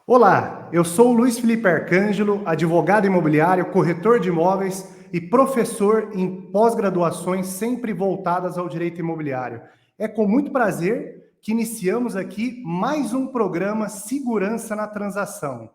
Olá, eu sou o Luiz Felipe Arcângelo, advogado imobiliário, corretor de imóveis e professor em pós-graduações sempre voltadas ao direito imobiliário. É com muito prazer que iniciamos aqui mais um programa Segurança na Transação.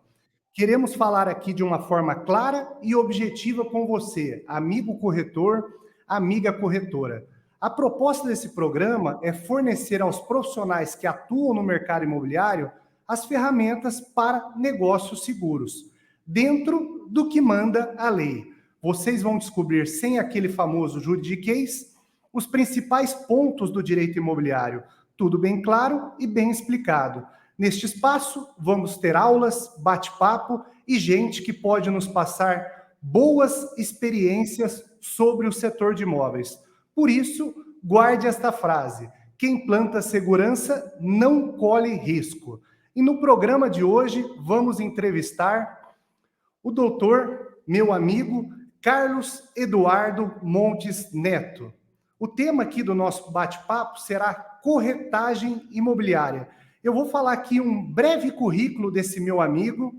Queremos falar aqui de uma forma clara e objetiva com você, amigo corretor, amiga corretora. A proposta desse programa é fornecer aos profissionais que atuam no mercado imobiliário as ferramentas para negócios seguros, dentro do que manda a lei. Vocês vão descobrir, sem aquele famoso juridiquês, os principais pontos do direito imobiliário, tudo bem claro e bem explicado. Neste espaço, vamos ter aulas, bate-papo e gente que pode nos passar boas experiências sobre o setor de imóveis. Por isso, guarde esta frase: quem planta segurança não colhe risco. E no programa de hoje, vamos entrevistar o doutor, meu amigo, Carlos Eduardo Montes Neto. O tema aqui do nosso bate-papo será corretagem imobiliária. Eu vou falar aqui um breve currículo desse meu amigo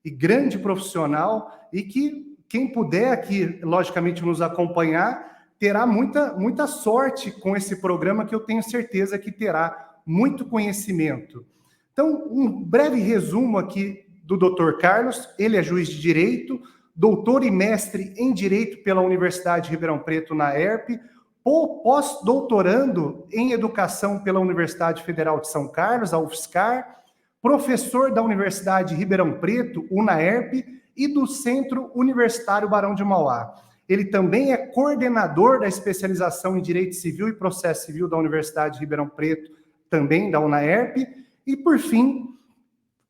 e grande profissional e que quem puder aqui, logicamente, nos acompanhar, terá muita sorte com esse programa que eu tenho certeza que terá muito conhecimento. Então, um breve resumo aqui do Dr. Carlos. Ele é juiz de direito, doutor e mestre em direito pela Universidade de Ribeirão Preto, na ERP, pós-doutorando em educação pela Universidade Federal de São Carlos, a UFSCar, professor da Universidade de Ribeirão Preto, UNAERP, e do Centro Universitário Barão de Mauá. Ele também é coordenador da especialização em Direito Civil e Processo Civil da Universidade de Ribeirão Preto, também da UNAERP. E, por fim,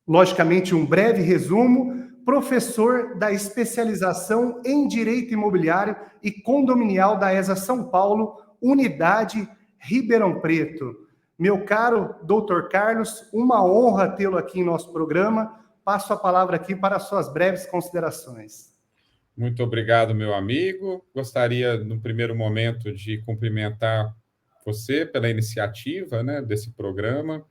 logicamente, um breve resumo, professor da especialização em Direito Imobiliário e Condominial da ESA São Paulo, Unidade Ribeirão Preto. Meu caro doutor Carlos, uma honra tê-lo aqui em nosso programa. Passo a palavra aqui para suas breves considerações. Muito obrigado, meu amigo. Gostaria, no primeiro momento, de cumprimentar você pela iniciativa, desse programa,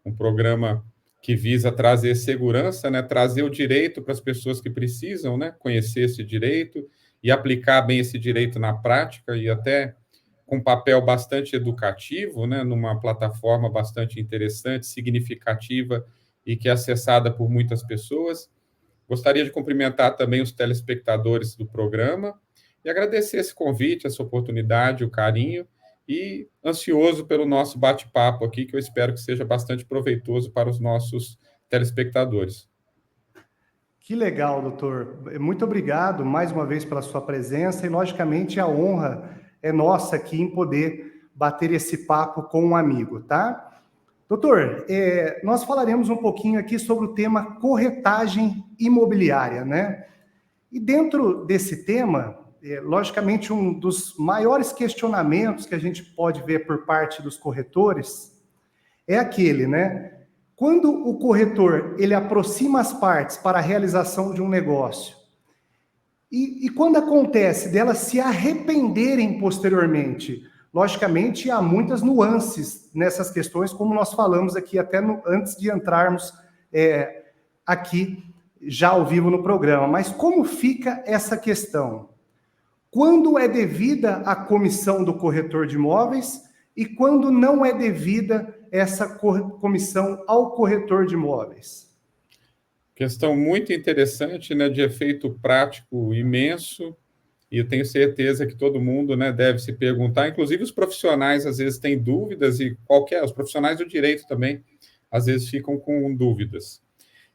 um programa que visa trazer segurança, trazer o direito para as pessoas que precisam, conhecer esse direito e aplicar bem esse direito na prática e até com um papel bastante educativo, numa plataforma bastante interessante, significativa e que é acessada por muitas pessoas. Gostaria de cumprimentar também os telespectadores do programa e agradecer esse convite, essa oportunidade, o carinho, e ansioso pelo nosso bate-papo aqui, que eu espero que seja bastante proveitoso para os nossos telespectadores. Que legal, doutor. Muito obrigado mais uma vez pela sua presença e, logicamente, a honra é nossa aqui em poder bater esse papo com um amigo, tá? Doutor, nós falaremos um pouquinho aqui sobre o tema corretagem imobiliária, né? E dentro desse tema, logicamente, um dos maiores questionamentos que a gente pode ver por parte dos corretores é aquele, né? Quando o corretor ele aproxima as partes para a realização de um negócio, e quando acontece delas se arrependerem posteriormente, logicamente há muitas nuances nessas questões, como nós falamos aqui até antes de entrarmos aqui já ao vivo no programa. Mas como fica essa questão? Quando é devida a comissão do corretor de imóveis e quando não é devida essa comissão ao corretor de imóveis? Questão muito interessante, de efeito prático imenso, e eu tenho certeza que todo mundo, deve se perguntar, inclusive os profissionais às vezes têm dúvidas, e os profissionais do direito também, às vezes ficam com dúvidas.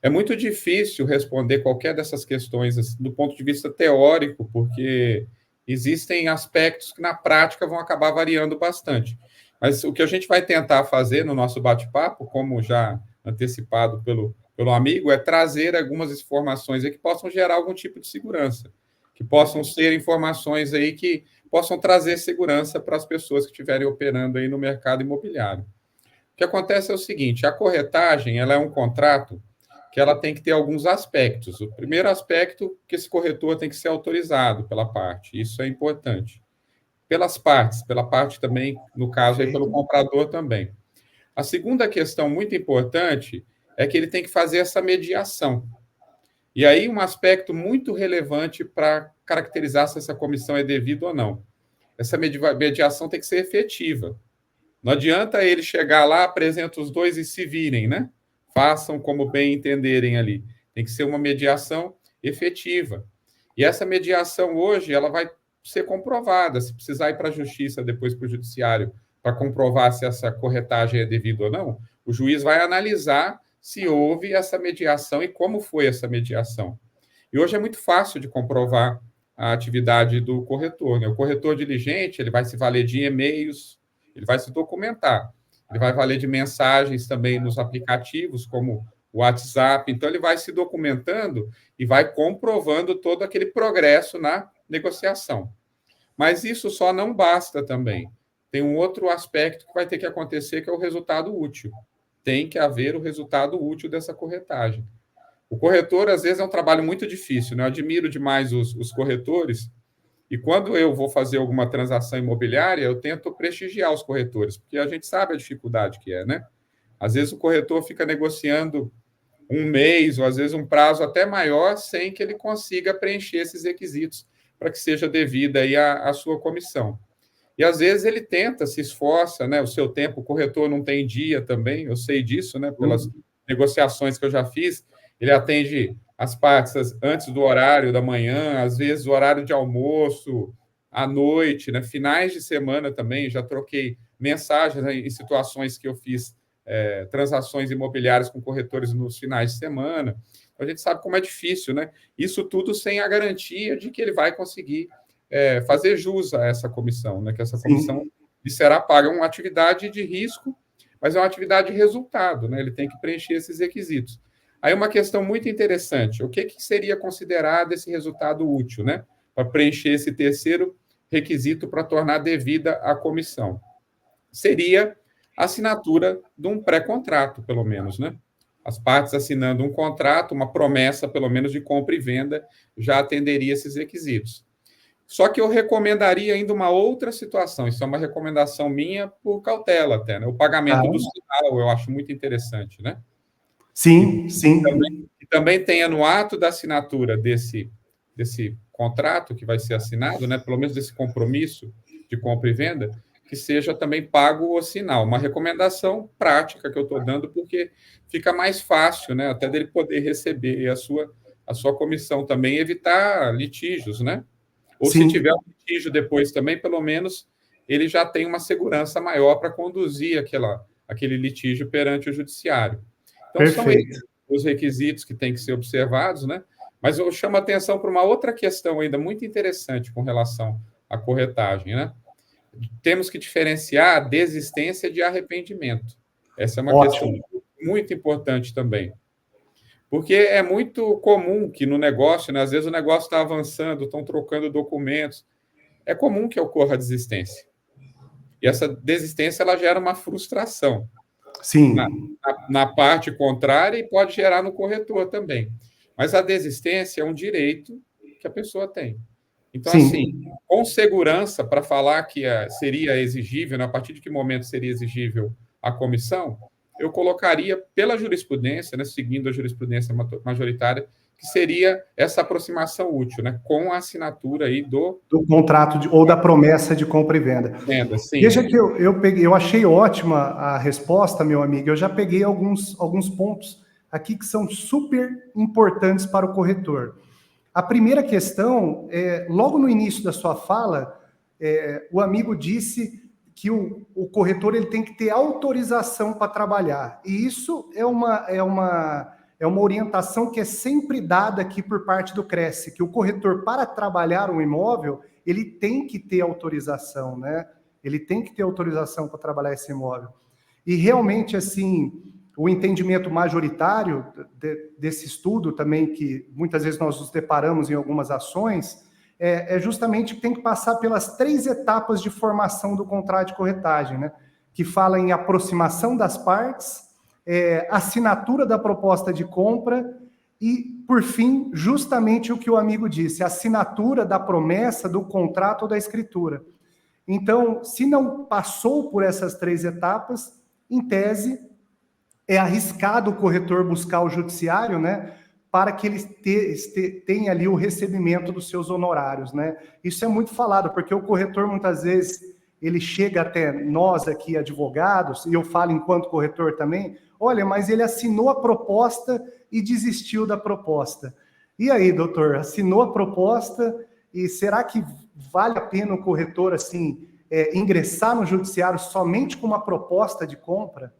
É muito difícil responder qualquer dessas questões assim, do ponto de vista teórico, porque existem aspectos que na prática vão acabar variando bastante. Mas o que a gente vai tentar fazer no nosso bate-papo, como já antecipado pelo amigo, é trazer algumas informações aí que possam gerar algum tipo de segurança, que possam ser informações aí que possam trazer segurança para as pessoas que estiverem operando aí no mercado imobiliário. O que acontece é o seguinte, a corretagem, ela é um contrato que ela tem que ter alguns aspectos. O primeiro aspecto, que esse corretor tem que ser autorizado pela parte, isso é importante. Pelas partes, pela parte também, no caso, aí, pelo comprador também. A segunda questão muito importante é que ele tem que fazer essa mediação. E aí, um aspecto muito relevante para caracterizar se essa comissão é devida ou não. Essa mediação tem que ser efetiva. Não adianta ele chegar lá, apresenta os dois e se virem, né? Façam como bem entenderem ali. Tem que ser uma mediação efetiva. E essa mediação hoje, ela vai ser comprovada. Se precisar ir para a justiça, depois para o judiciário, para comprovar se essa corretagem é devida ou não, o juiz vai analisar se houve essa mediação e como foi essa mediação. E hoje é muito fácil de comprovar a atividade do corretor, né? O corretor diligente, ele vai se valer de e-mails, ele vai se documentar, ele vai valer de mensagens também nos aplicativos, como o WhatsApp, então ele vai se documentando e vai comprovando todo aquele progresso na negociação. Mas isso só não basta também. Tem um outro aspecto que vai ter que acontecer, que é o resultado útil. Tem que haver o resultado útil dessa corretagem. O corretor, às vezes, é um trabalho muito difícil, né? Eu admiro demais os corretores, e quando eu vou fazer alguma transação imobiliária, eu tento prestigiar os corretores, porque a gente sabe a dificuldade que é, né? Às vezes o corretor fica negociando um mês, ou às vezes um prazo até maior, sem que ele consiga preencher esses requisitos para que seja devida aí a sua comissão. E às vezes ele tenta, se esforça, né? O seu tempo, o corretor não tem dia também, eu sei disso, né? Pelas negociações que eu já fiz, ele atende as partes antes do horário da manhã, às vezes o horário de almoço, à noite, né? Finais de semana também, já troquei mensagens, né, em situações que eu fiz transações imobiliárias com corretores nos finais de semana. A gente sabe como é difícil, né? Isso tudo sem a garantia de que ele vai conseguir fazer jus a essa comissão, né? Que essa comissão lhe será paga. É uma atividade de risco, mas é uma atividade de resultado, né? Ele tem que preencher esses requisitos. Aí uma questão muito interessante, o que seria considerado esse resultado útil, né? Para preencher esse terceiro requisito para tornar devida a comissão. Seria a assinatura de um pré-contrato, pelo menos, né? As partes assinando um contrato, uma promessa, pelo menos, de compra e venda, já atenderia esses requisitos. Só que eu recomendaria ainda uma outra situação, isso é uma recomendação minha por cautela até, né? O pagamento do sinal, eu acho muito interessante, né? Sim, sim. Também tenha no ato da assinatura desse contrato que vai ser assinado, né? Pelo menos desse compromisso de compra e venda, que seja também pago o sinal. Uma recomendação prática que eu estou dando, porque fica mais fácil, né? Até dele poder receber a sua comissão também, evitar litígios, né? Ou se tiver um litígio depois também, pelo menos ele já tem uma segurança maior para conduzir aquele litígio perante o judiciário. Então, são esses os requisitos que têm que ser observados, né? Mas eu chamo a atenção para uma outra questão ainda muito interessante com relação à corretagem, né? Temos que diferenciar a desistência de arrependimento. Essa é uma questão muito importante também. Porque é muito comum que no negócio, né, às vezes o negócio está avançando, estão trocando documentos, é comum que ocorra a desistência. E essa desistência ela gera uma frustração. Sim. Na parte contrária e pode gerar no corretor também. Mas a desistência é um direito que a pessoa tem. Então, assim, com segurança, para falar que seria exigível, né, a partir de que momento seria exigível a comissão, eu colocaria pela jurisprudência, né, seguindo a jurisprudência majoritária, que seria essa aproximação útil, né, com a assinatura aí do contrato ou da promessa de compra e venda. Sim. Veja que eu achei ótima a resposta, meu amigo. Eu já peguei alguns pontos aqui que são super importantes para o corretor. A primeira questão, logo no início da sua fala, o amigo disse que o corretor ele tem que ter autorização para trabalhar. E isso é uma orientação que é sempre dada aqui por parte do Cresce, que o corretor, para trabalhar um imóvel, ele tem que ter autorização, né? Ele tem que ter autorização para trabalhar esse imóvel. E realmente, assim, o entendimento majoritário desse estudo também, que muitas vezes nós nos deparamos em algumas ações, é justamente que tem que passar pelas 3 etapas de formação do contrato de corretagem, né? Que fala em aproximação das partes, assinatura da proposta de compra e, por fim, justamente o que o amigo disse, assinatura da promessa, do contrato ou da escritura. Então, se não passou por essas 3 etapas, em tese, é arriscado o corretor buscar o judiciário, né, para que ele tenha ali o recebimento dos seus honorários, né? Isso é muito falado, porque o corretor, muitas vezes, ele chega até nós aqui, advogados, e eu falo enquanto corretor também, olha, mas ele assinou a proposta e desistiu da proposta. E aí, doutor, assinou a proposta e será que vale a pena o corretor, assim, ingressar no judiciário somente com uma proposta de compra?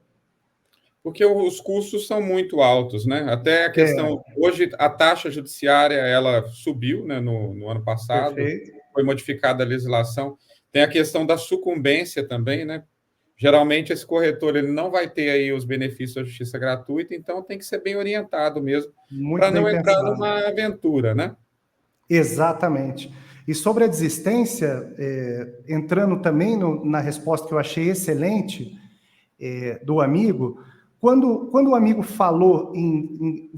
Porque os custos são muito altos, né? Até a questão, hoje a taxa judiciária, ela subiu, né, no ano passado, Perfeito. foi modificada a legislação. Tem a questão da sucumbência também, né? Geralmente esse corretor ele não vai ter aí os benefícios da justiça gratuita, então tem que ser bem orientado mesmo, Muito para bem não entrar pensado. numa aventura, né? Exatamente. E sobre a desistência, entrando também na resposta que eu achei excelente do amigo, quando o amigo falou em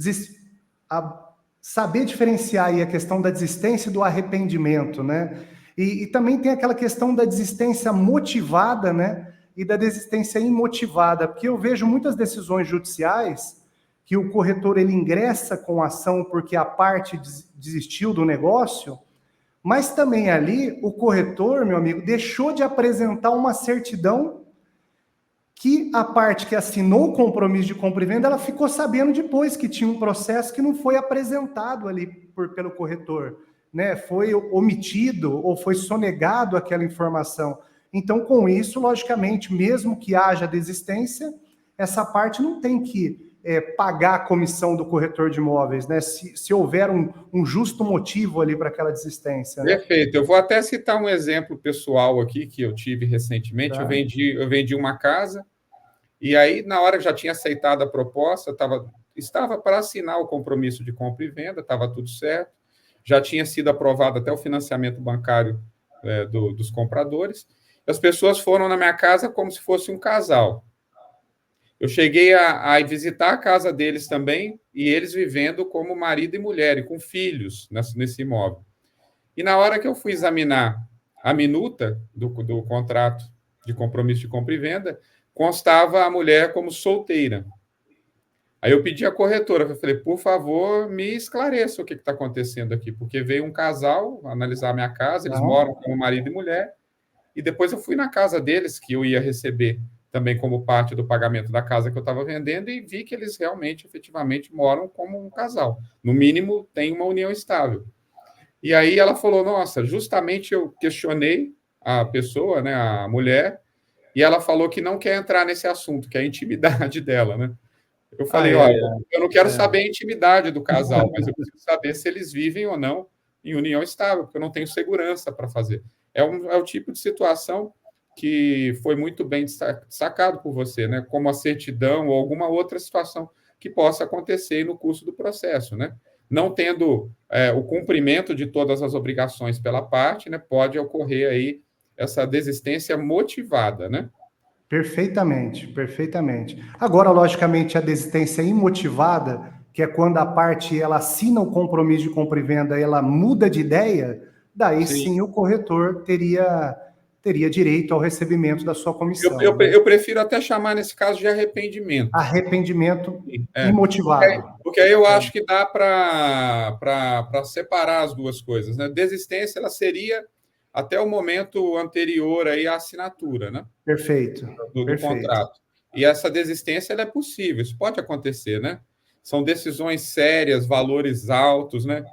saber diferenciar aí a questão da desistência e do arrependimento, né? E também tem aquela questão da desistência motivada, né? E da desistência imotivada, porque eu vejo muitas decisões judiciais que o corretor ele ingressa com a ação porque a parte desistiu do negócio, mas também ali o corretor, meu amigo, deixou de apresentar uma certidão que a parte que assinou o compromisso de compra e venda, ela ficou sabendo depois que tinha um processo que não foi apresentado ali pelo corretor, né? Foi omitido ou foi sonegado aquela informação. Então, com isso, logicamente, mesmo que haja desistência, essa parte não tem que pagar a comissão do corretor de imóveis, né? Se houver um justo motivo ali para aquela desistência, né? Perfeito. Eu vou até citar um exemplo pessoal aqui que eu tive recentemente. Tá. Eu vendi uma casa e aí, na hora que já tinha aceitado a proposta, estava para assinar o compromisso de compra e venda, estava tudo certo, já tinha sido aprovado até o financiamento bancário dos compradores. As pessoas foram na minha casa como se fosse um casal. Eu cheguei a visitar a casa deles também, e eles vivendo como marido e mulher, e com filhos nesse imóvel. E na hora que eu fui examinar a minuta do contrato de compromisso de compra e venda, constava a mulher como solteira. Aí eu pedi à corretora, eu falei, por favor, me esclareça o que está acontecendo aqui, porque veio um casal analisar a minha casa, eles moram como marido e mulher, e depois eu fui na casa deles, que eu ia receber também como parte do pagamento da casa que eu estava vendendo, e vi que eles realmente, efetivamente, moram como um casal. No mínimo, tem uma união estável. E aí ela falou, nossa, justamente eu questionei a pessoa, né, a mulher, e ela falou que não quer entrar nesse assunto, que é a intimidade dela, né? Eu falei, olha, eu não quero saber a intimidade do casal, mas eu preciso saber se eles vivem ou não em união estável, porque eu não tenho segurança para fazer. É o tipo de situação que foi muito bem destacado por você, né? Como a certidão ou alguma outra situação que possa acontecer no curso do processo, né? Não tendo o cumprimento de todas as obrigações pela parte, né? Pode ocorrer aí essa desistência motivada, né? Perfeitamente, perfeitamente. Agora, logicamente, a desistência imotivada, que é quando a parte ela assina o compromisso de compra e venda, ela muda de ideia, daí sim o corretor teria direito ao recebimento da sua comissão. Né? Eu prefiro até chamar, nesse caso, de arrependimento. Arrependimento imotivado. Porque aí eu acho que dá para separar as duas coisas. Né? Desistência ela seria até o momento anterior aí à assinatura, né? Perfeito. Do contrato. E essa desistência ela é possível, isso pode acontecer, né? São decisões sérias, valores altos, né?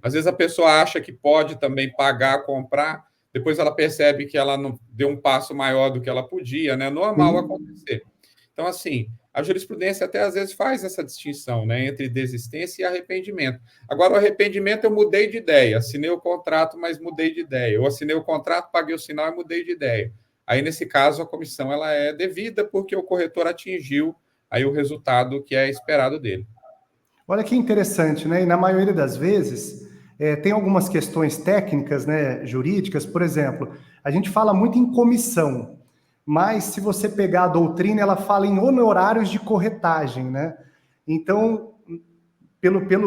Às vezes a pessoa acha que pode também pagar, comprar, depois ela percebe que ela não deu um passo maior do que ela podia, né? Normal acontecer. Então, assim, a jurisprudência até às vezes faz essa distinção, né, entre desistência e arrependimento. Agora, o arrependimento eu mudei de ideia, assinei o contrato, mas mudei de ideia. Eu assinei o contrato, paguei o sinal e mudei de ideia. Aí, nesse caso, a comissão ela é devida porque o corretor atingiu aí o resultado que é esperado dele. Olha que interessante, né? E na maioria das vezes, tem algumas questões técnicas, né, jurídicas, por exemplo, a gente fala muito em comissão, mas se você pegar a doutrina, ela fala em honorários de corretagem, né? Então,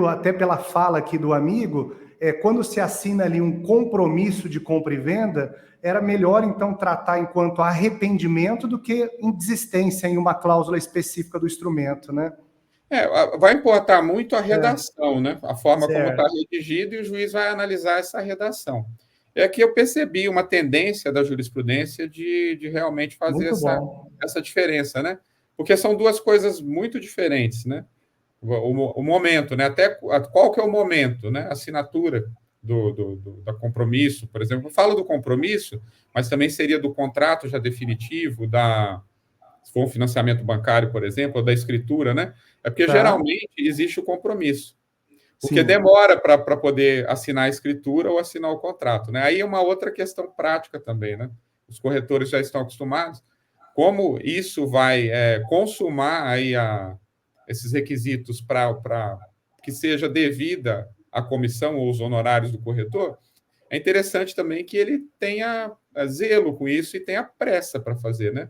até pela fala aqui do amigo, quando se assina ali um compromisso de compra e venda, era melhor, então, tratar enquanto arrependimento do que em desistência em uma cláusula específica do instrumento, né? Vai importar muito a redação, né? A forma como está Certo. redigido, e o juiz vai analisar essa redação. É que eu percebi uma tendência da jurisprudência de realmente fazer Muito bom. essa diferença, né? Porque são duas coisas muito diferentes, né? O momento, né? Até qual que é o momento, né? A assinatura da compromisso, por exemplo. Eu falo do compromisso, mas também seria do contrato já definitivo, se for um financiamento bancário, por exemplo, ou da escritura, né? É porque Tá. geralmente existe o compromisso, porque Sim. demora para poder assinar a escritura ou assinar o contrato, né? Aí é uma outra questão prática também, né? Os corretores já estão acostumados. Como isso vai consumar aí esses requisitos para que seja devida a comissão ou os honorários do corretor, é interessante também que ele tenha zelo com isso e tenha pressa para fazer, né?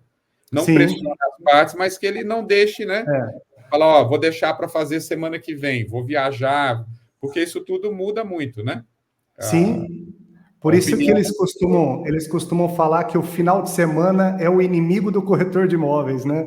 Não Sim. pressiona as partes, mas que ele não deixe, né? É. Falar, ó, vou deixar para fazer semana que vem, vou viajar, porque isso tudo muda muito, né? Sim. A Por isso que opinião. eles costumam falar que o final de semana é o inimigo do corretor de imóveis, né?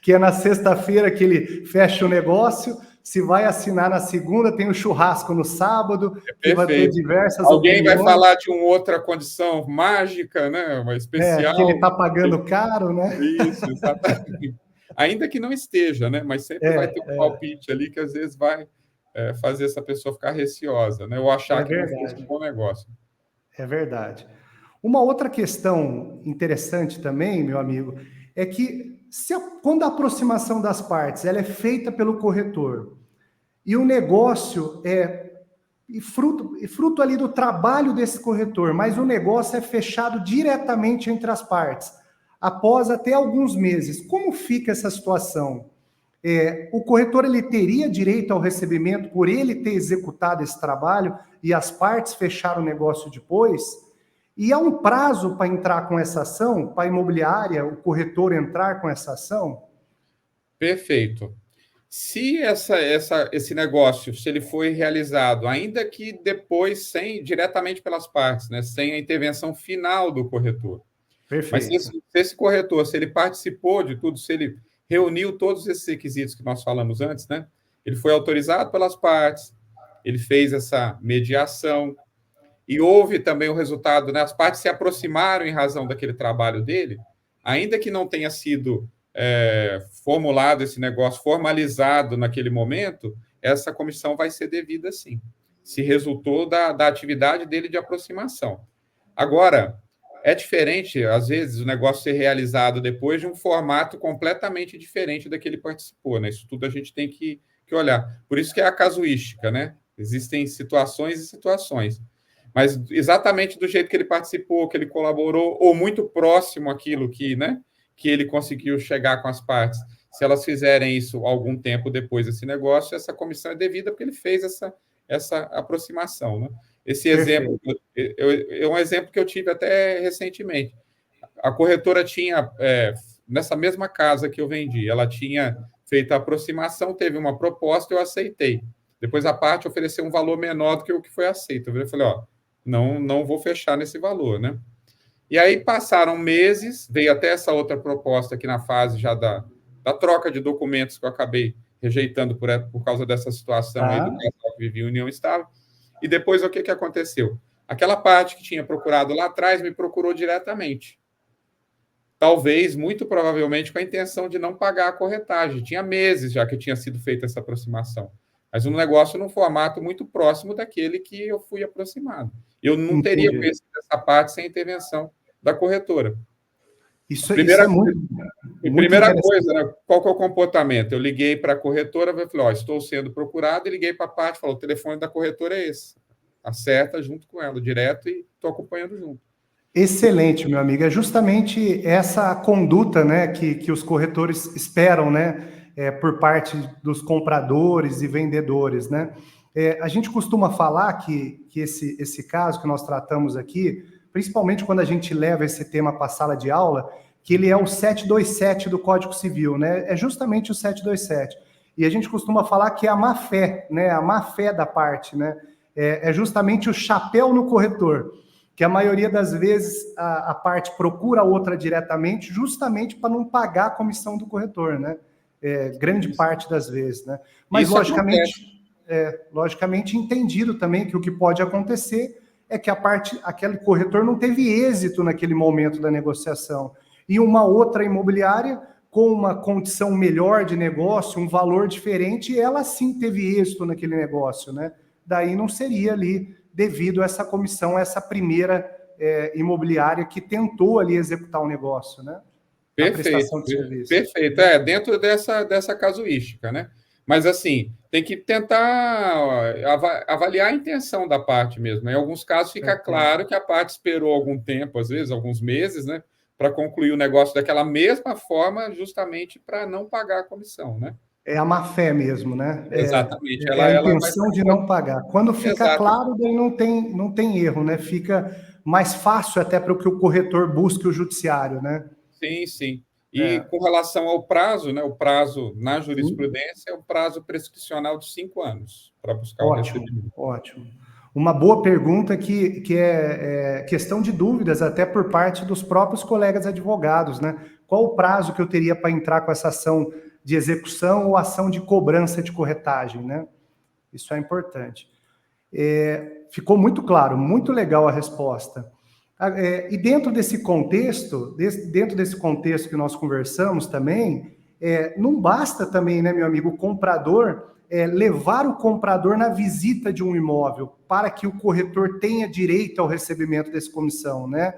Que é na sexta-feira que ele fecha o negócio, se vai assinar na segunda, tem o churrasco no sábado, que vai ter Perfeito. diversas Alguém vai opiniões. falar de uma outra condição mágica, né? Uma Que ele especial. está pagando caro, né? Isso, exatamente. Ainda que não esteja, né? Mas sempre vai ter um palpite ali que às vezes vai fazer essa pessoa ficar receosa, né? Ou achar É que não fez um verdade. bom negócio. É verdade. Uma outra questão interessante também, meu amigo, é que quando a aproximação das partes ela é feita pelo corretor e o negócio fruto ali do trabalho desse corretor, mas o negócio é fechado diretamente entre as partes, após até alguns meses. Como fica essa situação? O corretor ele teria direito ao recebimento por ele ter executado esse trabalho e as partes fecharam o negócio depois? E há um prazo para entrar com essa ação, para a imobiliária, o corretor entrar com essa ação? Perfeito. Se esse negócio, se ele foi realizado, ainda que depois diretamente pelas partes, né, sem a intervenção final do corretor, mas se Perfeito. esse corretor, se ele participou de tudo, se ele reuniu todos esses requisitos que nós falamos antes, né, ele foi autorizado pelas partes, ele fez essa mediação e houve também o resultado, né, as partes se aproximaram em razão daquele trabalho dele, ainda que não tenha sido formulado esse negócio, formalizado naquele momento, essa comissão vai ser devida sim, se resultou da atividade dele de aproximação. Agora, é diferente, às vezes, o negócio ser realizado depois de um formato completamente diferente daquele que ele participou, né? Isso tudo a gente tem que olhar. Por isso que é a casuística, né? Existem situações e situações. Mas exatamente do jeito que ele participou, que ele colaborou, ou muito próximo àquilo né, que ele conseguiu chegar com as partes. Se elas fizerem isso algum tempo depois desse negócio, essa comissão é devida porque ele fez essa aproximação, né? Esse exemplo Perfeito. é um exemplo que eu tive até recentemente. A corretora tinha, nessa mesma casa que eu vendi, ela tinha feito a aproximação, teve uma proposta, eu aceitei. Depois a parte ofereceu um valor menor do que o que foi aceito. Eu falei, ó, não vou fechar nesse valor, né? E aí passaram meses, veio até essa outra proposta aqui na fase já da troca de documentos que eu acabei rejeitando por causa dessa situação aí do casal que vivia em união estável. E depois o que aconteceu? Aquela parte que tinha procurado lá atrás me procurou diretamente. Talvez, muito provavelmente, com a intenção de não pagar a corretagem. Tinha meses já que tinha sido feita essa aproximação. Mas um negócio num formato muito próximo daquele que eu fui aproximado. Eu não teria Entendi. conhecido essa parte sem a intervenção da corretora. Isso é muito, muito Primeira interessante. coisa, né? Qual que é o comportamento? Eu liguei para a corretora, falei, ó, estou sendo procurado, e liguei para a parte, falou, o telefone da corretora é esse. Acerta junto com ela, direto, e estou acompanhando junto. Excelente, meu amigo. É justamente essa conduta, né, que os corretores esperam, né, por parte dos compradores e vendedores, né? A gente costuma falar que esse caso que nós tratamos aqui, principalmente quando a gente leva esse tema para a sala de aula, que ele é o 727 do Código Civil, né? É justamente o 727. e a gente costuma falar que é a má-fé, né? A má-fé da parte, né? É justamente o chapéu no corretor, que a maioria das vezes a parte procura a outra diretamente, justamente para não pagar a comissão do corretor, né? Grande parte das vezes, né? Mas, Isso acontece. logicamente, entendido também que o que pode acontecer é que aquele corretor não teve êxito naquele momento da negociação. E uma outra imobiliária, com uma condição melhor de negócio, um valor diferente, ela sim teve êxito naquele negócio, né? Daí não seria ali devido a essa comissão, essa primeira imobiliária que tentou ali executar o negócio, né? A Perfeito, prestação de serviço. perfeito. Dentro dessa casuística, né? Mas, assim, tem que tentar avaliar a intenção da parte mesmo. Em alguns casos, fica claro que a parte esperou algum tempo, às vezes, alguns meses, né? Para concluir o negócio daquela mesma forma, justamente para não pagar a comissão, né? É a má-fé mesmo, né? Exatamente. A Ela vai intenção ser... de não pagar. Quando fica Exato. claro, daí não tem erro, né? Fica mais fácil até para que o corretor busque o judiciário, né? Sim, sim. E com relação ao prazo, né? O prazo na jurisprudência é o prazo prescricional de 5 anos para buscar o Ótimo, recebimento. ótimo. Uma boa pergunta que é questão de dúvidas até por parte dos próprios colegas advogados, né? Qual o prazo que eu teria para entrar com essa ação de execução ou ação de cobrança de corretagem, né? Isso é importante. Ficou muito claro, muito legal a resposta. E dentro desse contexto, que nós conversamos também, não basta também, né, meu amigo, o comprador levar o comprador na visita de um imóvel para que o corretor tenha direito ao recebimento dessa comissão, né?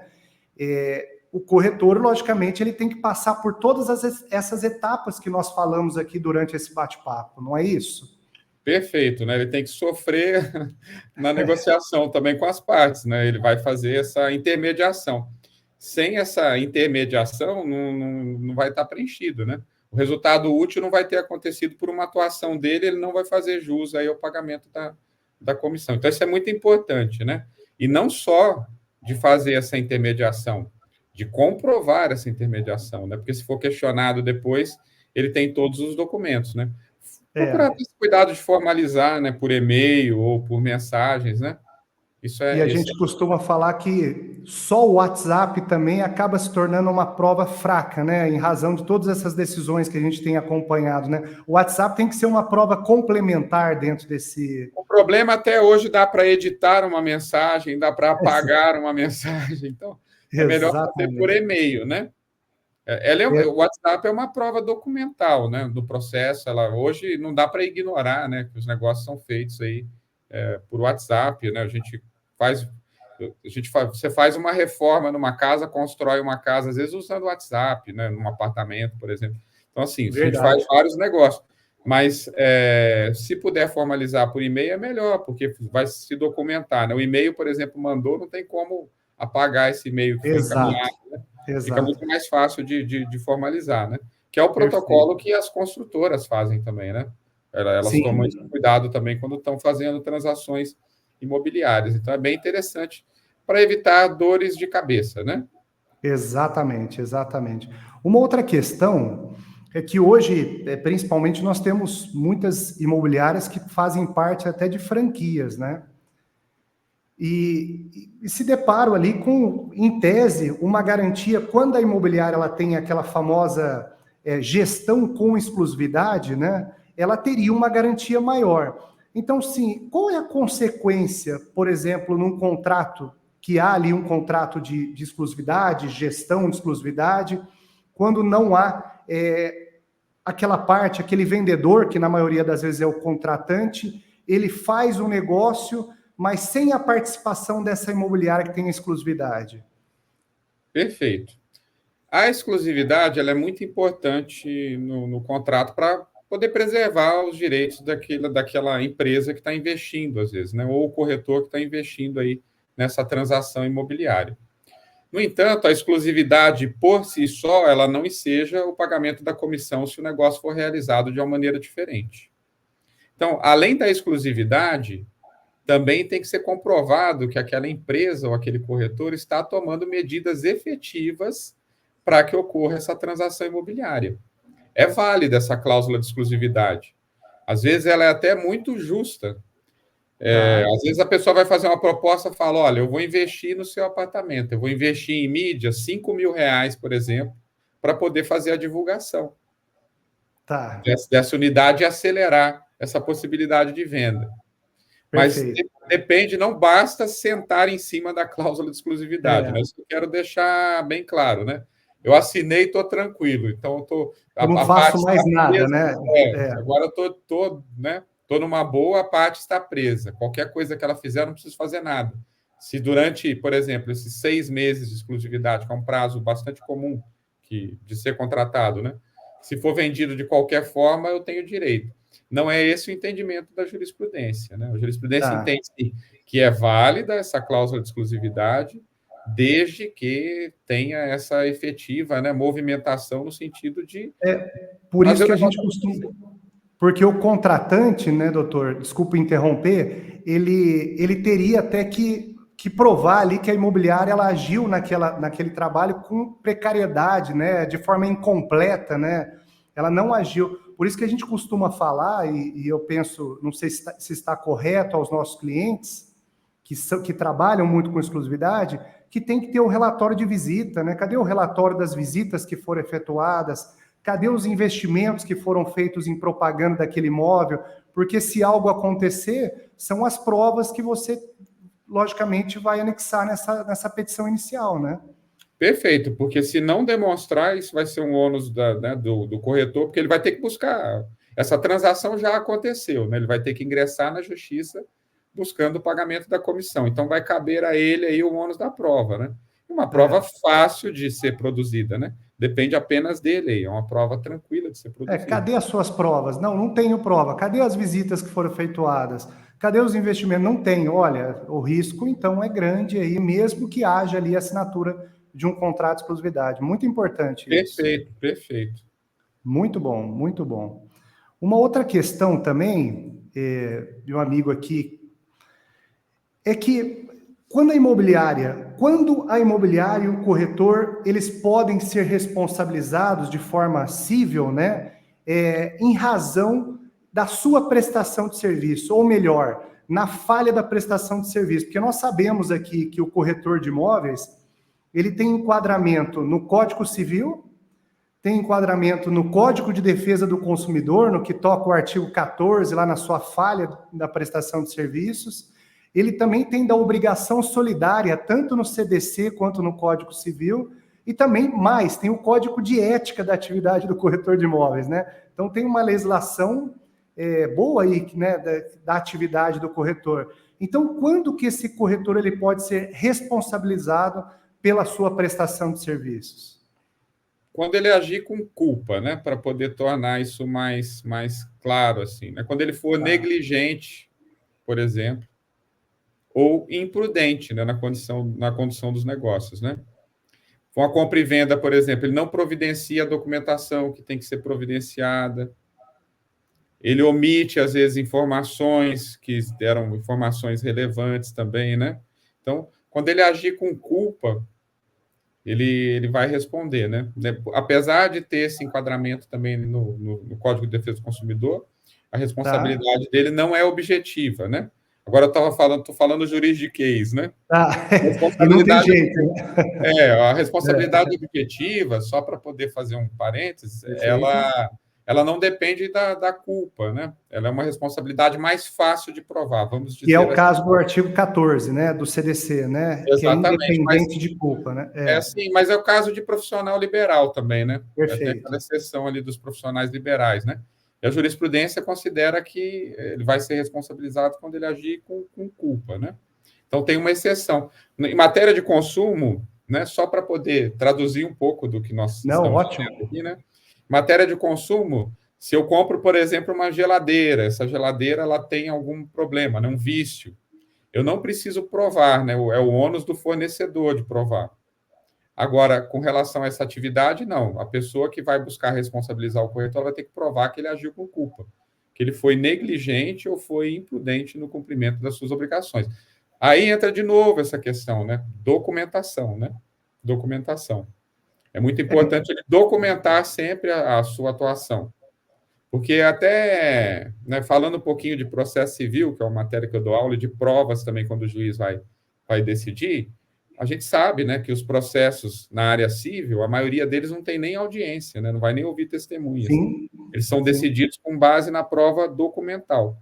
O corretor, logicamente, ele tem que passar por todas essas etapas que nós falamos aqui durante esse bate-papo, não é isso? Perfeito, né? Ele tem que sofrer na negociação também com as partes, né? Ele vai fazer essa intermediação. Sem essa intermediação, não vai estar preenchido, né? O resultado útil não vai ter acontecido por uma atuação dele, ele não vai fazer jus aí ao pagamento da comissão. Então, isso é muito importante, né? E não só de fazer essa intermediação, de comprovar essa intermediação, né? Porque se for questionado depois, ele tem todos os documentos, né? Procurar ter esse cuidado de formalizar, né, por e-mail ou por mensagens, né? E a gente costuma falar que só o WhatsApp também acaba se tornando uma prova fraca, né? Em razão de todas essas decisões que a gente tem acompanhado, né? O WhatsApp tem que ser uma prova complementar dentro desse... O problema até hoje dá para editar uma mensagem, dá para apagar uma mensagem, então é melhor fazer por e-mail, né? O WhatsApp é uma prova documental, né, do processo. Hoje não dá para ignorar, né, que os negócios são feitos aí por WhatsApp, né? Você faz uma reforma numa casa, constrói uma casa, às vezes usando o WhatsApp, né, num apartamento, por exemplo. Então, assim, a gente faz vários negócios. Mas se puder formalizar por e-mail é melhor, porque vai se documentar, né? O e-mail, por exemplo, mandou, não tem como apagar esse e-mail que foi encaminhado, né? Fica muito mais fácil de formalizar, né? Que é o protocolo que as construtoras fazem também, né? Elas tomam esse cuidado também quando estão fazendo transações imobiliárias. Então, é bem interessante para evitar dores de cabeça, né? Exatamente, exatamente. Uma outra questão é que hoje, principalmente, nós temos muitas imobiliárias que fazem parte até de franquias, né? E se deparam ali com, em tese, uma garantia, quando a imobiliária ela tem aquela famosa gestão com exclusividade, né? Ela teria uma garantia maior. Então, sim, qual é a consequência, por exemplo, num contrato, que há ali um contrato de exclusividade, gestão de exclusividade, quando não há aquela parte, aquele vendedor, que na maioria das vezes é o contratante, ele faz um negócio, mas sem a participação dessa imobiliária que tem a exclusividade. Perfeito. A exclusividade ela é muito importante no contrato para poder preservar os direitos daquela empresa que está investindo, às vezes, né? Ou o corretor que está investindo aí nessa transação imobiliária. No entanto, a exclusividade por si só, ela não enseja o pagamento da comissão se o negócio for realizado de uma maneira diferente. Então, além da exclusividade, também tem que ser comprovado que aquela empresa ou aquele corretor está tomando medidas efetivas para que ocorra essa transação imobiliária. É válida essa cláusula de exclusividade, Às vezes ela é até muito justa. Tá, Às vezes a pessoa vai fazer uma proposta e fala: olha, eu vou investir no seu apartamento, eu vou investir em mídia R$ 5.000, por exemplo, para poder fazer a divulgação tá, dessa unidade e acelerar essa possibilidade de venda. Mas perfeito. depende, não basta sentar em cima da cláusula de exclusividade, né? É, Isso eu quero deixar bem claro, né? Eu assinei e estou tranquilo, então eu não a faço parte está mais nada, presa. né? É, Agora eu né? Tô numa boa, a parte está presa. Qualquer coisa que ela fizer, eu não preciso fazer nada. Se durante, por exemplo, esses 6 meses de exclusividade, que é um prazo bastante comum de ser contratado, né? Se for vendido de qualquer forma, eu tenho direito. Não é esse o entendimento da jurisprudência, né? A jurisprudência tá. entende sim, que é válida essa cláusula de exclusividade, desde que tenha essa efetiva, né, movimentação no sentido de Por fazer isso o que a gente negócio costuma. acontecer. Porque o contratante, né, doutor, desculpa interromper, ele teria até que provar ali que a imobiliária ela agiu naquele trabalho com precariedade, né, de forma incompleta, né? Ela não agiu. Por isso que a gente costuma falar, e eu penso, não sei se está correto aos nossos clientes, que trabalham muito com exclusividade, que tem que ter o relatório de visita, né? Cadê o relatório das visitas que foram efetuadas? Cadê os investimentos que foram feitos em propaganda daquele imóvel? Porque se algo acontecer, são as provas que você, logicamente, vai anexar nessa petição inicial, né? Perfeito, porque se não demonstrar, isso vai ser um ônus né, do corretor, porque ele vai ter que buscar. Essa transação já aconteceu, né? Ele vai ter que ingressar na justiça buscando o pagamento da comissão. Então, vai caber a ele aí o ônus da prova, né? Uma prova É. fácil de ser produzida, né? Depende apenas dele aí, é uma prova tranquila de ser produzida. Cadê as suas provas? Não, não tenho prova. Cadê as visitas que foram efetuadas? Cadê os investimentos? Não tem. Olha, o risco então é grande aí, mesmo que haja ali a assinatura de um contrato de exclusividade. Muito importante isso. Perfeito, perfeito. Muito bom, muito bom. Uma outra questão também, de um amigo aqui, é que quando a imobiliária e o corretor, eles podem ser responsabilizados de forma cível, né, em razão da sua prestação de serviço, ou melhor, na falha da prestação de serviço, porque nós sabemos aqui que o corretor de imóveis, ele tem enquadramento no Código Civil, tem enquadramento no Código de Defesa do Consumidor, no que toca o artigo 14, lá na sua falha da prestação de serviços. Ele também tem da obrigação solidária, tanto no CDC quanto no Código Civil, e também mais, tem o Código de Ética da atividade do corretor de imóveis, né? Então tem uma legislação boa aí, né, da atividade do corretor. Então, quando que esse corretor ele pode ser responsabilizado pela sua prestação de serviços? Quando ele agir com culpa, né, para poder tornar isso mais claro, assim, né? Quando ele for Tá, negligente, por exemplo, ou imprudente, né, na condição dos negócios, né? Com a compra e venda, por exemplo, ele não providencia a documentação que tem que ser providenciada, ele omite, às vezes, informações que eram informações relevantes também, né? Então, quando ele agir com culpa, ele vai responder, né? Apesar de ter esse enquadramento também no Código de Defesa do Consumidor, a tá. responsabilidade dele não é objetiva, né? Agora eu estou falando juridiquês, né? Tá. A E não tem responsabilidade, jeito, né? a responsabilidade objetiva, só para poder fazer um parênteses, Perfeito. ela não depende da culpa, né? Ela é uma responsabilidade mais fácil de provar, vamos Que é dizer o assim. caso do artigo 14, né, do CDC, né, que é Exatamente, mas independente de culpa, né? assim, mas é o caso de profissional liberal também, né? Tem aquela Perfeito. exceção ali dos profissionais liberais, né? E a jurisprudência considera que ele vai ser responsabilizado quando ele agir com culpa, né? Então tem uma exceção. Em matéria de consumo, né, só para poder traduzir um pouco do que nós Não, estamos ótimo. dizendo aqui, né? Matéria de consumo, se eu compro, por exemplo, uma geladeira, essa geladeira ela tem algum problema, né, um vício, eu não preciso provar, né? É o ônus do fornecedor de provar. Agora, com relação a essa atividade, não. A pessoa que vai buscar responsabilizar o corretor vai ter que provar que ele agiu com culpa, que ele foi negligente ou foi imprudente no cumprimento das suas obrigações. Aí entra de novo essa questão, né? Documentação, né? Documentação. É muito importante ele documentar sempre a sua atuação. Porque até, né, falando um pouquinho de processo civil, que é uma matéria que eu dou aula, e de provas também, quando o juiz vai decidir, a gente sabe, né, que os processos na área civil, a maioria deles não tem nem audiência, né, não vai nem ouvir testemunhas. Sim, Eles são sim. decididos com base na prova documental.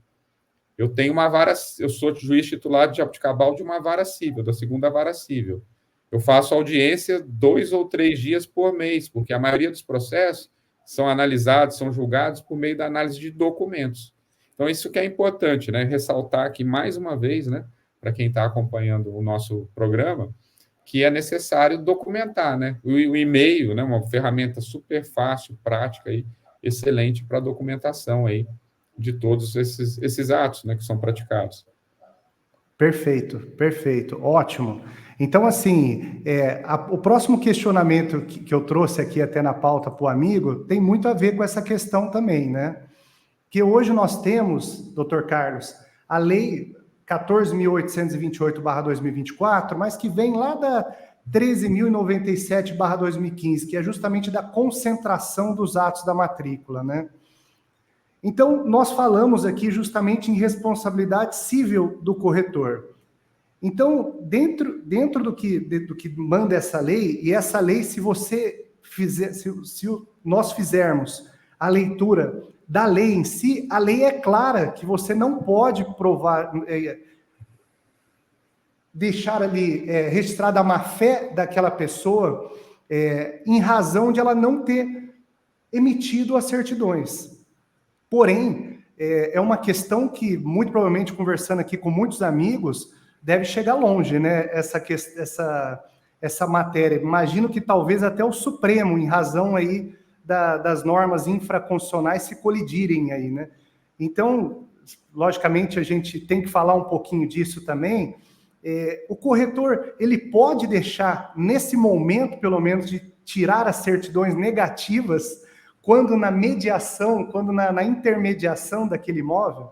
Eu tenho uma vara, eu sou juiz titular de Jabuticabal de uma vara civil, da segunda vara civil. Eu faço audiência 2 ou 3 dias por mês, porque a maioria dos processos são analisados, são julgados por meio da análise de documentos. Então, isso que é importante, né? Ressaltar aqui mais uma vez, né, para quem está acompanhando o nosso programa, que é necessário documentar, né? O e-mail, né, uma ferramenta super fácil, prática e excelente para documentação aí de todos esses atos, né, que são praticados. Perfeito, perfeito, ótimo. Então, assim, o próximo questionamento que eu trouxe aqui até na pauta para o amigo tem muito a ver com essa questão também, né? Que hoje nós temos, doutor Carlos, a lei 14.828/2024, mas que vem lá da 13.097/2015, que é justamente da concentração dos atos da matrícula, né? Então, nós falamos aqui justamente em responsabilidade civil do corretor. Então, dentro do que manda essa lei, e essa lei, se você fizer, se nós fizermos a leitura da lei em si, a lei é clara que você não pode provar, deixar ali registrada a má-fé daquela pessoa em razão de ela não ter emitido as certidões. Porém, é uma questão que, muito provavelmente, conversando aqui com muitos amigos, deve chegar longe, né? Essa matéria. Imagino que talvez até o Supremo, em razão aí das normas infraconstitucionais, se colidirem aí, né? Então, logicamente, a gente tem que falar um pouquinho disso também. O corretor, ele pode deixar, nesse momento, pelo menos, de tirar as certidões negativas, quando na mediação, quando na intermediação daquele imóvel?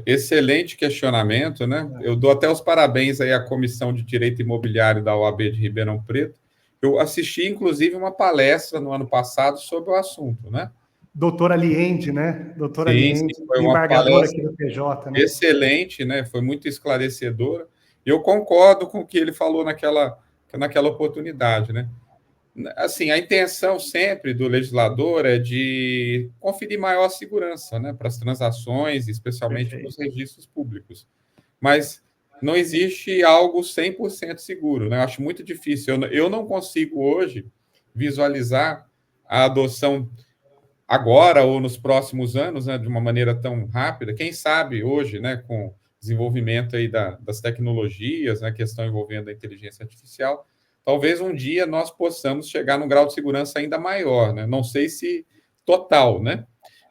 Excelente questionamento, né? Eu dou até os parabéns aí à Comissão de Direito Imobiliário da OAB de Ribeirão Preto. Eu assisti, inclusive, uma palestra no ano passado sobre o assunto, né? Doutora Liende, né? Doutora Sim, Liende, foi uma embargadora aqui palestra do PJ, né? excelente, né? Foi muito esclarecedora. Eu concordo com o que ele falou naquela oportunidade, né? Assim, a intenção sempre do legislador é de conferir maior segurança, né, para as transações, especialmente nos registros públicos. Mas não existe algo 100% seguro, né? Eu acho muito difícil. Eu não consigo hoje visualizar a adoção agora ou nos próximos anos, né, de uma maneira tão rápida. Quem sabe hoje, né, com o desenvolvimento aí das tecnologias, né, questão envolvendo a inteligência artificial, talvez um dia nós possamos chegar num grau de segurança ainda maior, né? Não sei se total, né?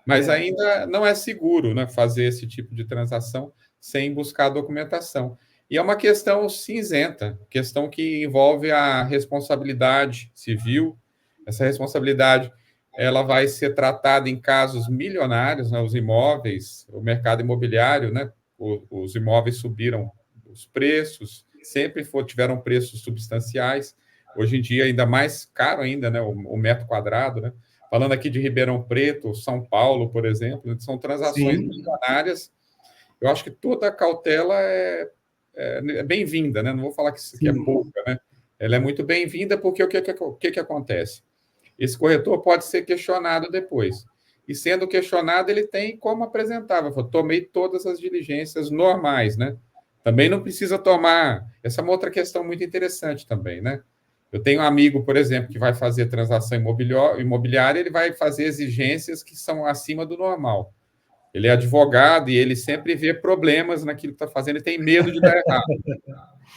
Mas ainda não é seguro, né, fazer esse tipo de transação sem buscar documentação. E é uma questão cinzenta, questão que envolve a responsabilidade civil. Essa responsabilidade ela vai ser tratada em casos milionários, né, os imóveis, o mercado imobiliário, né, os imóveis subiram os preços, sempre tiveram preços substanciais, hoje em dia ainda mais caro ainda, né, o metro quadrado, né, falando aqui de Ribeirão Preto, São Paulo, por exemplo, são transações milionárias. Eu acho que toda cautela é bem-vinda, né, não vou falar que é pouca, né, ela é muito bem-vinda porque o que acontece? Esse corretor pode ser questionado depois. E sendo questionado, ele tem como apresentar. Tomei todas as diligências normais, né? Também não precisa tomar. Essa é uma outra questão muito interessante também, né? Eu tenho um amigo, por exemplo, que vai fazer transação imobiliária, ele vai fazer exigências que são acima do normal. Ele é advogado e ele sempre vê problemas naquilo que está fazendo e tem medo de dar errado.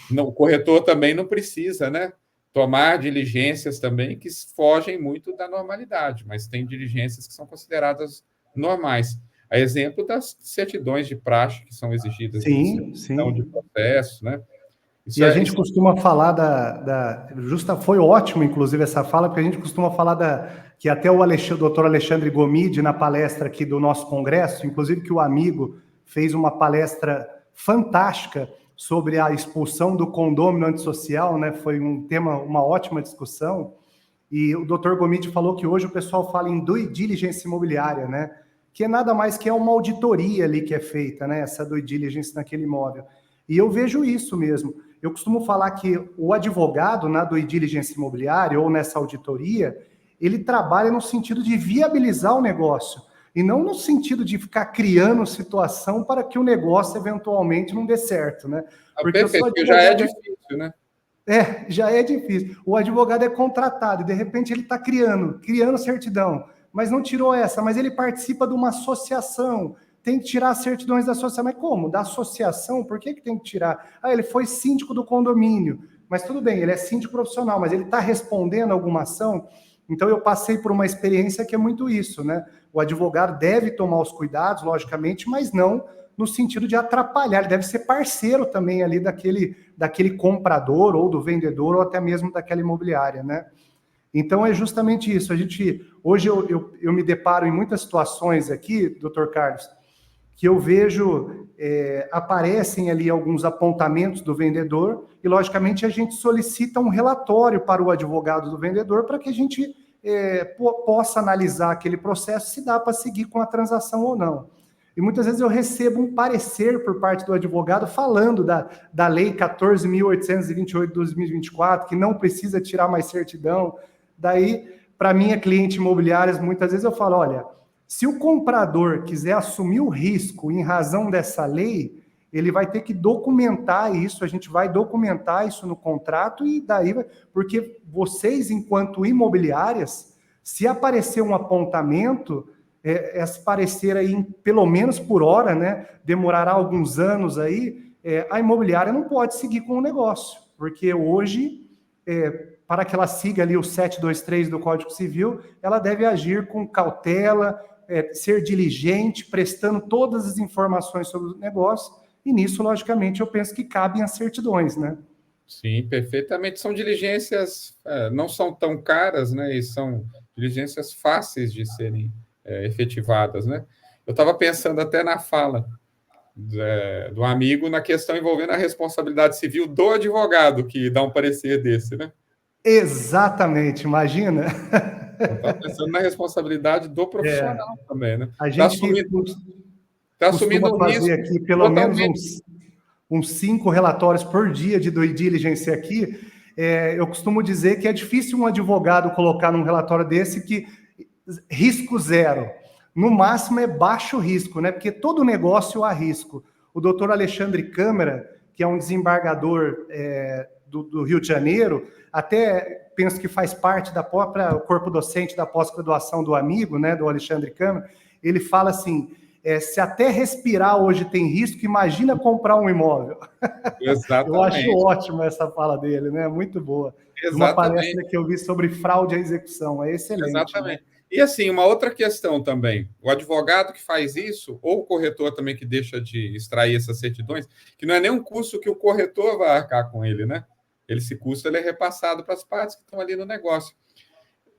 Não, o corretor também não precisa, né? Tomar diligências também que fogem muito da normalidade, mas tem diligências que são consideradas normais. A exemplo das certidões de praxe que são exigidas Sim, de sim. processo, né? E a gente costuma falar foi ótimo, inclusive, essa fala, porque a gente costuma falar que até o doutor Alexandre Gomide, na palestra aqui do nosso congresso, inclusive que o amigo fez uma palestra fantástica sobre a expulsão do condômino antissocial, né? Foi um tema, uma ótima discussão. E o Dr. Gomide falou que hoje o pessoal fala em due diligence imobiliária, né? Que é nada mais que uma auditoria ali que é feita, né? Essa due diligence naquele imóvel. E eu vejo isso mesmo. Eu costumo falar que o advogado na due diligence imobiliária ou nessa auditoria, ele trabalha no sentido de viabilizar o negócio e não no sentido de ficar criando situação para que o negócio eventualmente não dê certo, né? Porque eu sou Perfeito, porque já é advogado. difícil, né? Já é difícil. O advogado é contratado e, de repente, ele está criando certidão, mas não tirou essa, mas ele participa de uma associação, tem que tirar as certidões da associação. Mas como? Da associação? Por que tem que tirar? Ah, ele foi síndico do condomínio. Mas tudo bem, ele é síndico profissional, mas ele está respondendo alguma ação? Então, eu passei por uma experiência que é muito isso, né? O advogado deve tomar os cuidados, logicamente, mas não no sentido de atrapalhar, ele deve ser parceiro também ali daquele comprador ou do vendedor ou até mesmo daquela imobiliária, né? Então é justamente isso. Hoje eu me deparo em muitas situações aqui, doutor Carlos, que eu vejo, aparecem ali alguns apontamentos do vendedor e, logicamente, a gente solicita um relatório para o advogado do vendedor para que a gente possa analisar aquele processo, se dá para seguir com a transação ou não. E muitas vezes eu recebo um parecer por parte do advogado falando da Lei 14.828 de 2024, que não precisa tirar mais certidão. Daí, para minha cliente imobiliária, muitas vezes eu falo, olha, se o comprador quiser assumir o risco em razão dessa lei, ele vai ter que documentar isso, a gente vai documentar isso no contrato e daí, porque vocês, enquanto imobiliárias, se aparecer um apontamento, esse parecer aí, pelo menos por hora, né, demorará alguns anos aí, a imobiliária não pode seguir com o negócio, porque hoje, para que ela siga ali o 723 do Código Civil, ela deve agir com cautela, ser diligente, prestando todas as informações sobre o negócio, e nisso, logicamente, eu penso que cabem as certidões, né? Sim, perfeitamente. São diligências, não são tão caras, né, e são diligências fáceis de serem efetivadas, né? Eu estava pensando até na fala do amigo na questão envolvendo a responsabilidade civil do advogado que dá um parecer desse, né? Exatamente, imagina. Eu estava pensando na responsabilidade do profissional também, né? A Está gente assumindo, tá assumindo costuma um fazer risco aqui pelo menos totalmente. uns 5 relatórios por dia de due diligence aqui. Eu costumo dizer que é difícil um advogado colocar num relatório desse que risco zero. No máximo é baixo risco, né? Porque todo negócio há risco. O doutor Alexandre Câmara, que é um desembargador do Rio de Janeiro, até penso que faz parte da própria corpo docente da pós-graduação do amigo, né, do Alexandre Câmara, ele fala assim, se até respirar hoje tem risco, imagina comprar um imóvel. Eu acho Exatamente, ótimo essa fala dele, né? Muito boa. De uma exatamente, palestra que eu vi sobre fraude à execução, é excelente, né? exatamente. E assim, uma outra questão também, o advogado que faz isso, ou o corretor também que deixa de extrair essas certidões, que não é nem um custo que o corretor vai arcar com ele, né? Esse custo ele é repassado para as partes que estão ali no negócio.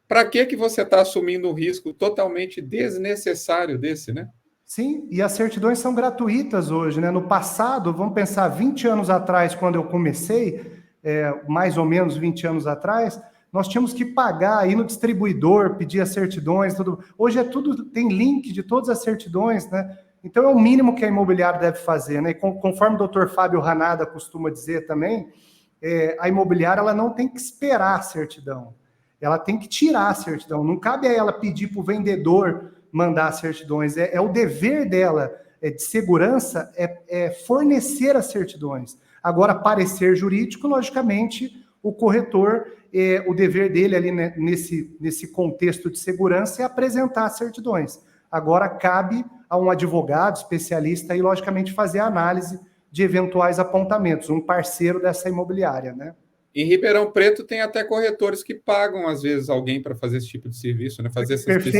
Para que você está assumindo um risco totalmente desnecessário desse, né? Sim, e as certidões são gratuitas hoje, né? No passado, vamos pensar 20 anos atrás, quando eu comecei, mais ou menos 20 anos atrás, nós tínhamos que pagar, ir no distribuidor, pedir as certidões, tudo. Hoje tem link de todas as certidões, né? Então é o mínimo que a imobiliária deve fazer, né? E conforme o doutor Fábio Ranada costuma dizer também, a imobiliária ela não tem que esperar a certidão, ela tem que tirar a certidão. Não cabe a ela pedir para o vendedor mandar as certidões, é o dever dela de segurança fornecer as certidões. Agora, parecer jurídico, logicamente, o corretor, o dever dele ali, né, nesse contexto de segurança é apresentar as certidões. Agora, cabe a um advogado especialista e, logicamente, fazer a análise de eventuais apontamentos, um parceiro dessa imobiliária, né? Em Ribeirão Preto tem até corretores que pagam, às vezes, alguém para fazer esse tipo de serviço, né? Fazer essas pesquisas.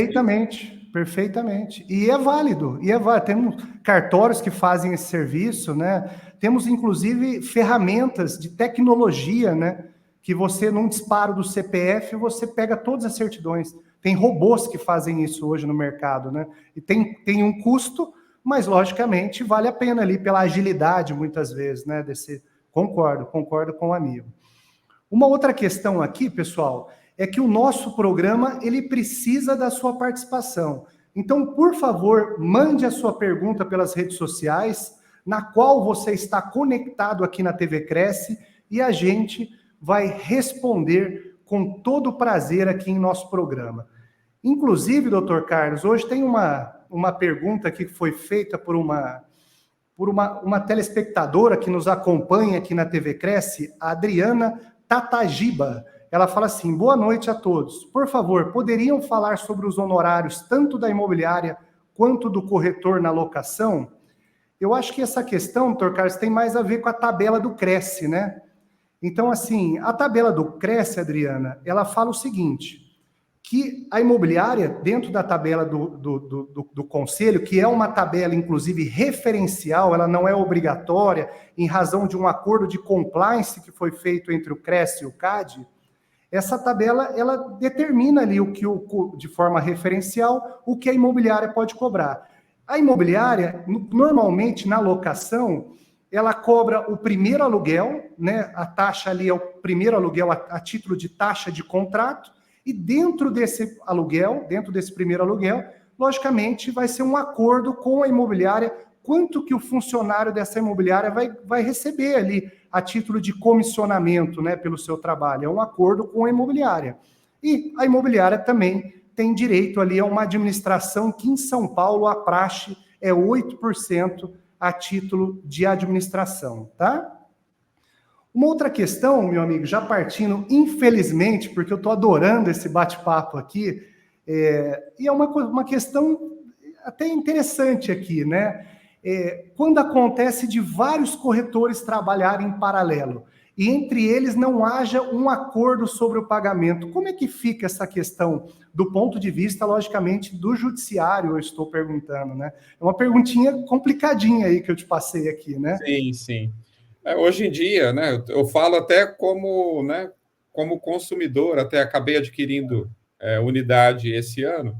Perfeitamente. E é válido. Temos cartórios que fazem esse serviço, né? Temos, inclusive, ferramentas de tecnologia, né? Que você, num disparo do CPF, você pega todas as certidões. Tem robôs que fazem isso hoje no mercado, né? E tem um custo, mas, logicamente, vale a pena ali pela agilidade, muitas vezes, né? Concordo com o amigo. Uma outra questão aqui, pessoal, é que o nosso programa ele precisa da sua participação. Então, por favor, mande a sua pergunta pelas redes sociais, na qual você está conectado aqui na TV Cresce, e a gente vai responder com todo prazer aqui em nosso programa. Inclusive, doutor Carlos, hoje tem uma pergunta aqui que foi feita por uma telespectadora que nos acompanha aqui na TV Cresce, a Adriana Tatagiba. Ela fala assim: boa noite a todos. Por favor, poderiam falar sobre os honorários tanto da imobiliária quanto do corretor na locação? Eu acho que essa questão, doutor Carlos, tem mais a ver com a tabela do Cresce, né? Então, assim, a tabela do Cresce, Adriana, ela fala o seguinte, que a imobiliária, dentro da tabela do conselho, que é uma tabela, inclusive, referencial, ela não é obrigatória, em razão de um acordo de compliance que foi feito entre o Cresce e o CAD, essa tabela, ela determina ali de forma referencial, o que a imobiliária pode cobrar. A imobiliária, normalmente, na locação, ela cobra o primeiro aluguel, né? A taxa ali é o primeiro aluguel a título de taxa de contrato, e dentro desse aluguel, dentro desse primeiro aluguel, logicamente, vai ser um acordo com a imobiliária, quanto que o funcionário dessa imobiliária vai receber ali a título de comissionamento, né, pelo seu trabalho. É um acordo com a imobiliária. E a imobiliária também tem direito ali a uma administração que em São Paulo a praxe é 8% a título de administração, tá? Uma outra questão, meu amigo, já partindo, infelizmente, porque eu estou adorando esse bate-papo aqui, e é uma questão até interessante aqui, né? Quando acontece de vários corretores trabalharem em paralelo, e entre eles não haja um acordo sobre o pagamento, como é que fica essa questão do ponto de vista, logicamente, do judiciário, eu estou perguntando, né? É uma perguntinha complicadinha aí que eu te passei aqui, né? Sim, sim. Hoje em dia, né, eu falo até como, né, como consumidor, até acabei adquirindo unidade esse ano.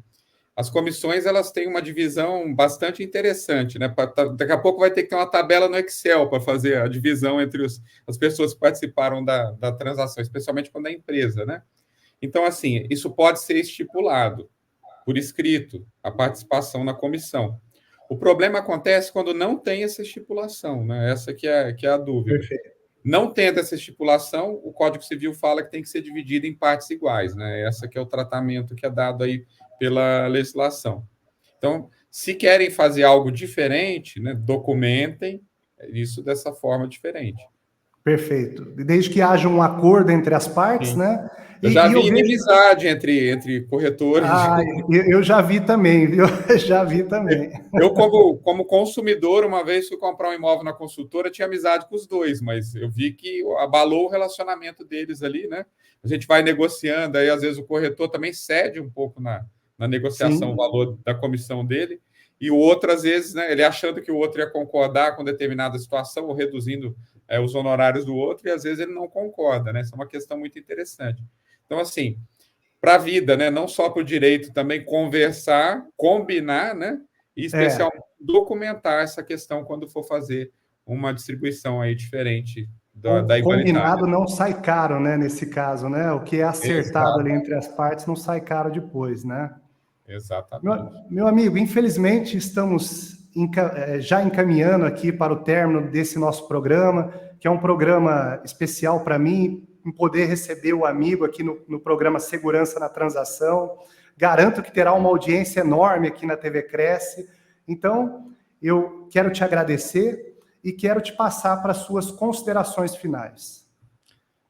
As comissões elas têm uma divisão bastante interessante, né? Daqui a pouco vai ter que ter uma tabela no Excel para fazer a divisão entre as pessoas que participaram da transação, especialmente quando é empresa, né? Então, assim, isso pode ser estipulado por escrito, a participação na comissão. O problema acontece quando não tem essa estipulação, né? Essa que é a dúvida. Perfeito. Não tendo essa estipulação, o Código Civil fala que tem que ser dividido em partes iguais, né? Essa que é o tratamento que é dado aí pela legislação. Então, se querem fazer algo diferente, né, documentem isso dessa forma diferente. Perfeito. Desde que haja um acordo entre as partes, Sim. né? Eu já vi eu vejo... inimizade entre corretores. Eu já vi também, viu? Já vi também. Eu, como consumidor, uma vez fui comprar um imóvel na consultora, tinha amizade com os dois, mas eu vi que abalou o relacionamento deles ali, né? A gente vai negociando, aí às vezes o corretor também cede um pouco na negociação Sim. o valor da comissão dele, e o outro, às vezes, né, ele achando que o outro ia concordar com determinada situação, ou reduzindo os honorários do outro, e às vezes ele não concorda, né? Isso é uma questão muito interessante. Então, assim, para a vida, né? Não só para o direito, também conversar, combinar, né? E especialmente documentar essa questão quando for fazer uma distribuição aí diferente da igualitária. Combinado não sai caro, né? Nesse caso, né? O que é acertado ali entre as partes não sai caro depois, né? Exatamente. Meu amigo, infelizmente estamos já encaminhando aqui para o término desse nosso programa, que é um programa especial para mim, em poder receber o amigo aqui no programa Segurança na Transação. Garanto que terá uma audiência enorme aqui na TV Cresce. Então, eu quero te agradecer e quero te passar para as suas considerações finais.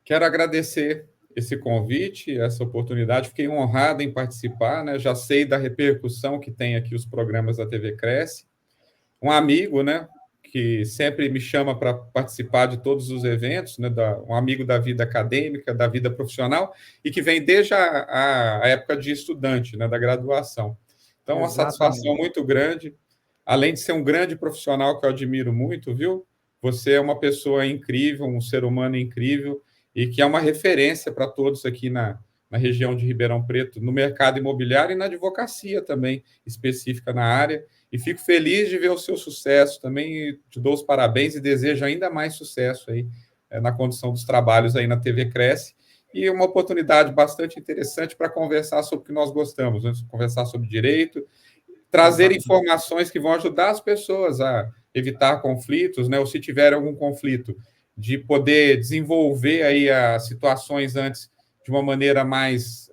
Quero agradecer esse convite, essa oportunidade. Fiquei honrado em participar, né? Já sei da repercussão que tem aqui os programas da TV Cresce. Um amigo, né, que sempre me chama para participar de todos os eventos, né, um amigo da vida acadêmica, da vida profissional, e que vem desde a época de estudante, né, da graduação. Então, uma satisfação muito grande. Além de ser um grande profissional que eu admiro muito, viu? Você é uma pessoa incrível, um ser humano incrível, e que é uma referência para todos aqui na região de Ribeirão Preto, no mercado imobiliário e na advocacia também, específica na área. E fico feliz de ver o seu sucesso também, te dou os parabéns e desejo ainda mais sucesso aí na condução dos trabalhos aí na TV Cresce. e uma oportunidade bastante interessante para conversar sobre o que nós gostamos, né? Conversar sobre direito, trazer informações que vão ajudar as pessoas a evitar conflitos, né? Ou se tiver algum conflito, de poder desenvolver aí as situações antes de uma maneira mais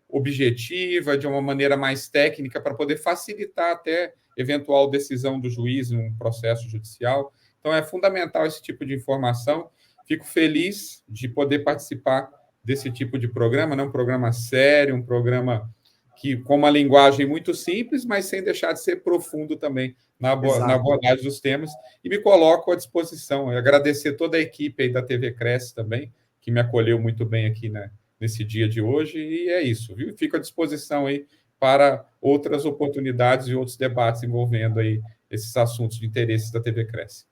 objetiva, de uma maneira mais técnica, para poder facilitar até eventual decisão do juiz em um processo judicial. Então, é fundamental esse tipo de informação. Fico feliz de poder participar desse tipo de programa, né? Um programa sério, um programa que com uma linguagem muito simples, mas sem deixar de ser profundo também na abordagem dos temas, e me coloco à disposição. Eu agradecer toda a equipe aí da TV Cresce também, que me acolheu muito bem aqui, né, nesse dia de hoje, e é isso, viu? Fico à disposição aí para outras oportunidades e outros debates envolvendo aí esses assuntos de interesse da TV Cresce.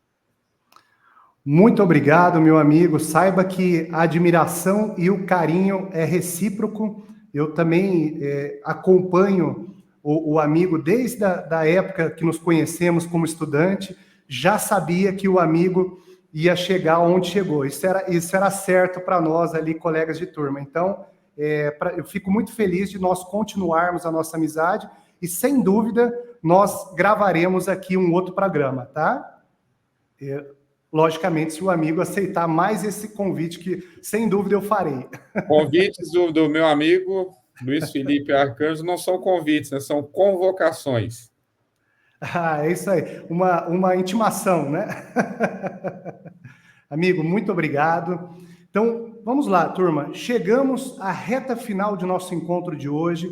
Muito obrigado, meu amigo. Saiba que a admiração e o carinho é recíproco. Eu também acompanho o amigo desde a época que nos conhecemos como estudante. Já sabia que o amigo ia chegar onde chegou. Isso era certo para nós ali, colegas de turma. Então, eu fico muito feliz de nós continuarmos a nossa amizade e, sem dúvida, nós gravaremos aqui um outro programa, tá? Logicamente, se o amigo aceitar mais esse convite, que sem dúvida eu farei. Convites do meu amigo Luiz Felipe Arcanjo não são convites, né? São convocações. Ah, é isso aí, uma intimação, né? Amigo, muito obrigado. Então, vamos lá, turma. Chegamos à reta final de nosso encontro de hoje.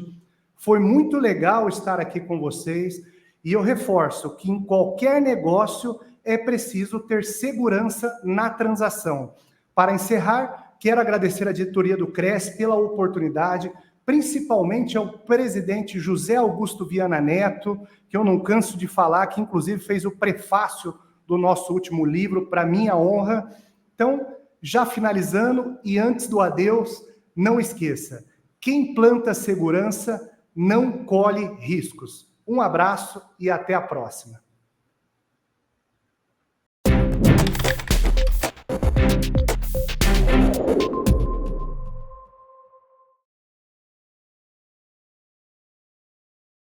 Foi muito legal estar aqui com vocês e eu reforço que em qualquer negócio é preciso ter segurança na transação. Para encerrar, quero agradecer à diretoria do CRES pela oportunidade, principalmente ao presidente José Augusto Viana Neto, que eu não canso de falar, que inclusive fez o prefácio do nosso último livro, para minha honra. Então, já finalizando, e antes do adeus, não esqueça, quem planta segurança não colhe riscos. Um abraço e até a próxima.